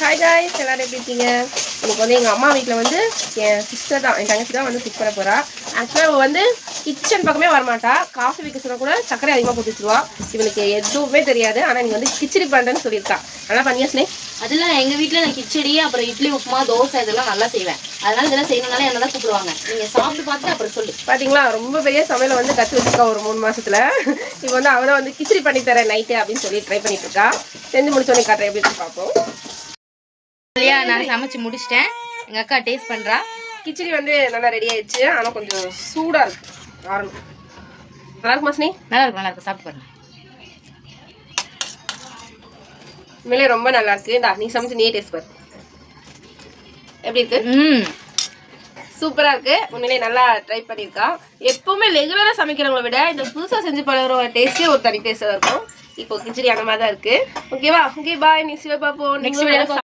Hi guys, எல்லாரும் எப்படி இருக்கீங்க? இன்னைக்கு வந்து எங்கள் அம்மா வீட்டில் வந்து என் சிஸ்டர் தான், என் தங்கச்சி தான் வந்து குக் பண்ண போகிறா. ஆக்சுவலாக அவள் வந்து கிச்சன் பக்கமே வரமாட்டா. காஃபி வைக்க சொன்னா கூட சக்கரை அதிகமாக போட்டு வச்சுருவா. இவனுக்கு எதுவுமே தெரியாது. ஆனால் நீங்கள் வந்து கிச்சடி பண்ணுறேன்னு சொல்லியிருக்கா. நல்லா பண்ணியா ஸ்னே? அதெல்லாம் எங்கள் வீட்டில் நான் கிச்சடி, அப்புறம் இட்லி, உப்புமா, தோசை இதெல்லாம் நல்லா செய்வேன். அதனால இதெல்லாம் செய்யணும்னால என்ன தான் கூப்பிடுவாங்க. நீங்கள் சாப்பிட்டு பார்த்துட்டு அப்புறம் சொல்லு. பார்த்தீங்களா, ரொம்ப பெரிய சமையலை வந்து கற்று வச்சுருக்கா ஒரு 3 மாசத்துல. இப்போ வந்து அவள் வந்து கிச்சடி பண்ணித்தரேன் நைட்டு அப்படின்னு சொல்லி ட்ரை பண்ணிட்டு இருக்கா. செஞ்சு முடிச்சோடனே காட்டுறேன் எப்படி பார்ப்போம். இல்லையா, நான் சமைச்சு முடிச்சிட்டேன். எங்கள் அக்கா டேஸ்ட் பண்ணுறா. கிச்சடி வந்து நல்லா ரெடி ஆயிடுச்சு. ஆனால் கொஞ்சம் சூடாக இருக்கு. ஆரம்பம் நல்லா இருக்குமா ஸ்னே? நல்லா இருக்கு, சாப்பிட்டு பாருங்க. உண்மையிலே ரொம்ப நல்லா இருக்கு. இந்தா நீ சமைச்சு நீயே டேஸ்ட் பாரு எப்படி இருக்கு. சூப்பரா இருக்கு. உண்மையிலே நல்லா ட்ரை பண்ணியிருக்கா. எப்பவுமே ரெகுலரா சமைக்கிறவங்களை விட இந்த புதுசா செஞ்சு பழகிற டேஸ்டே ஒரு தனி டேஸ்டா இருக்கும். இப்போ கிச்சடி அந்த மாதிரி தான் இருக்கு. ஓகேவா? Okay bye. நெக்ஸ்ட் வீடியோ பார்ப்போம்.